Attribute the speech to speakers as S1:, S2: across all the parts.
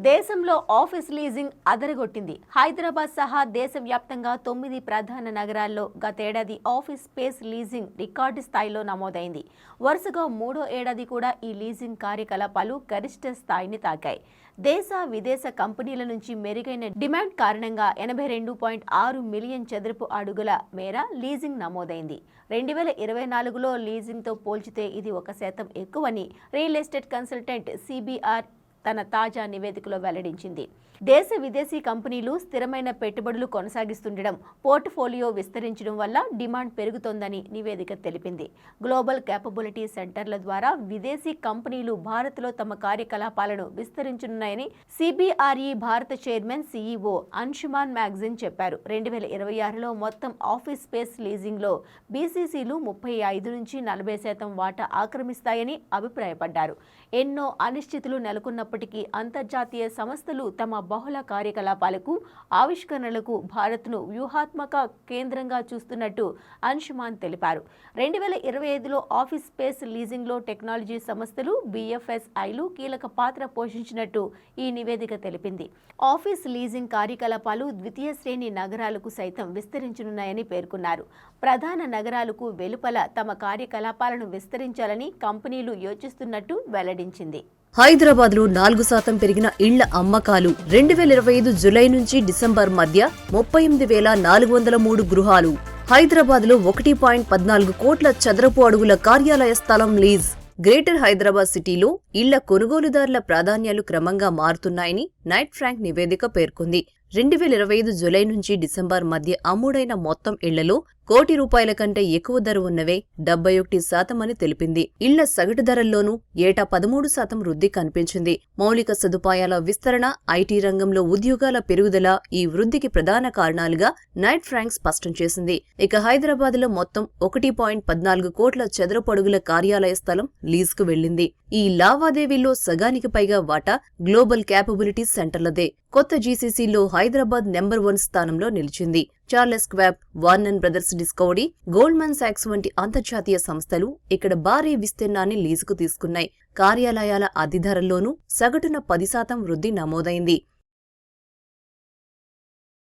S1: దేశంలో office leasing అదరగొట్టింది. Hyderabad సహా దేశవ్యాప్తంగా 9 ప్రధాన నగరాల్లో గతేడాది ఆఫీస్ స్పేస్ లీజింగ్ రికార్డు స్థాయిలో నమోదైంది. వరుసగా మూడో ఏడాది కూడా ఈ లీజింగ్ కార్యకలాపాలు గరిష్ట స్థాయిని తాకాయి. దేశ విదేశ కంపెనీల నుంచి మెరుగైన డిమాండ్ కారణంగా 82.6 మిలియన్ చదరపు అడుగుల మేర లీజింగ్ నమోదైంది. 2024లో లీజింగ్తో పోల్చితే ఇది 1% ఎక్కువని రియల్ ఎస్టేట్ కన్సల్టెంట్ CBR తన తాజా నివేదికలో వెల్లడించింది. దేశ విదేశీ కంపెనీలు స్థిరమైన పెట్టుబడులు కొనసాగిస్తుండడం, పోర్ట్ఫోలియో విస్తరించడం వల్ల డిమాండ్ పెరుగుతోందని నివేదిక తెలిపింది. గ్లోబల్ క్యాపబిలిటీ సెంటర్ల ద్వారా విదేశీ కంపెనీలు భారత్లో తమ కార్యకలాపాలను విస్తరించనున్నాయని CBRE భారత చైర్మన్ CEO అంశుమాన్ మ్యాగజిన్ చెప్పారు. 2026లో మొత్తం ఆఫీస్ స్పేస్ లీజింగ్లో BCCలు 35 నుంచి 40% వాటా ఆక్రమిస్తాయని అభిప్రాయపడ్డారు. ఎన్నో అనిశ్చితులు నెలకొన్నప్పటికీ అంతర్జాతీయ సంస్థలు తమ బహుళ కార్యకలాపాలకు, ఆవిష్కరణలకు భారత్ను వ్యూహాత్మక కేంద్రంగా చూస్తున్నట్టు అంశుమాన్ తెలిపారు. 2025లో ఆఫీస్ స్పేస్ లీజింగ్లో టెక్నాలజీ సంస్థలు, BFSIలు కీలక పాత్ర పోషించినట్టు ఈ నివేదిక తెలిపింది. ఆఫీస్ లీజింగ్ కార్యకలాపాలు ద్వితీయ శ్రేణి నగరాలకు సైతం విస్తరించనున్నాయని పేర్కొన్నారు. ప్రధాన నగరాలకు వెలుపల తమ కార్యకలాపాలను విస్తరించాలని కంపెనీలు యోచిస్తున్నట్టు వెల్లడించింది.
S2: హైదరాబాద్ లో 4% పెరిగిన ఇళ్ల అమ్మకాలు. 2025 జులై నుంచి డిసెంబర్ మధ్య 38,403 గృహాలు. హైదరాబాద్ లో 1.14 కోట్ల చదరపు అడుగుల కార్యాలయ స్థలం లీజ్. గ్రేటర్ హైదరాబాద్ సిటీలో ఇళ్ల కొనుగోలుదారుల ప్రాధాన్యాలు క్రమంగా మారుతున్నాయని నైట్ ఫ్రాంక్ నివేదిక పేర్కొంది. 2025 జులై నుంచి డిసెంబర్ మధ్య అమ్ముడైన మొత్తం ఇళ్లలో ₹1,00,00,000 కంటే ఎక్కువ ధర ఉన్నవే 71% అని తెలిపింది. ఇళ్ల సగటు ధరల్లోనూ ఏటా 13% వృద్ధి కనిపించింది. మౌలిక సదుపాయాల విస్తరణ, IT రంగంలో ఉద్యోగాల పెరుగుదల ఈ వృద్ధికి ప్రధాన కారణాలుగా నైట్ ఫ్రాంక్ స్పష్టం చేసింది. ఇక హైదరాబాద్ లో మొత్తం 1.14 కోట్ల చదరపు అడుగుల కార్యాలయ స్థలం లీజ్కు వెళ్లింది. ఈ లావాదేవీల్లో సగానికి పైగా వాటా గ్లోబల్ క్యాపబిలిటీ సెంటర్లదే. కొత్త GCCలో హైదరాబాద్ నెంబర్ 1 స్థానంలో నిలిచింది. Charles Schwab, Warner brothers discovery, Goldman socks వంటి అంతర్జాతీయ సంస్థలు ఇక్కడ భారీ విస్తీర్ణాన్ని లీజుకు తీసుకున్నాయి. కార్యాలయాల అద్దె ధరల్లోనూ సగటున 10% వృద్ధి నమోదైంది.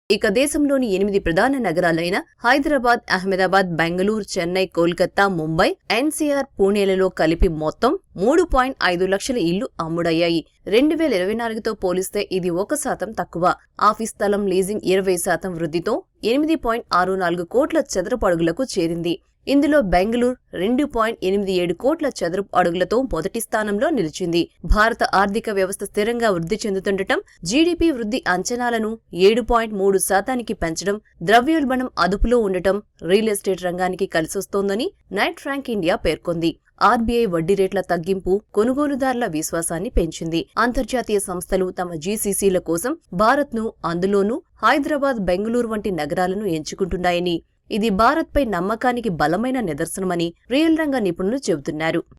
S2: ఇక దేశంలోని 8 ప్రధాన నగరాలైన హైదరాబాద్, అహ్మదాబాద్, బెంగళూరు, చెన్నై, కోల్కతా, ముంబై, NCR, పూణేలలో కలిపి మొత్తం 3.5 లక్షల ఇళ్లు అమ్ముడయ్యాయి. 2024తో పోలిస్తే ఇది 1% తక్కువ. ఆఫీస్ స్థలం లీజింగ్ 20% వృద్ధితో 8.64 కోట్ల చదరపు అడుగులకు చేరింది. ఇందులో బెంగళూరు 2.87 కోట్ల చదరపు అడుగులతో మొదటి స్థానంలో నిలిచింది. భారత ఆర్థిక వ్యవస్థ స్థిరంగా వృద్ధి చెందుతుండటం, GDP వృద్ధి అంచనాలను 7.3% పెంచడం, ద్రవ్యోల్బణం అదుపులో ఉండటం రియల్ ఎస్టేట్ రంగానికి కలిసొస్తోందని నైట్ ఫ్రాంక్ ఇండియా పేర్కొంది. RBI వడ్డీ రేట్ల తగ్గింపు కొనుగోలుదారుల విశ్వాసాన్ని పెంచింది. అంతర్జాతీయ సంస్థలు తమ GCCల కోసం భారత్ను, అందులోనూ హైదరాబాద్, బెంగళూరు వంటి నగరాలను ఎంచుకుంటున్నాయని, ఇది భారత్పై నమ్మకానికి బలమైన నిదర్శనమని రియల్ రంగ నిపుణులు చెబుతున్నారు.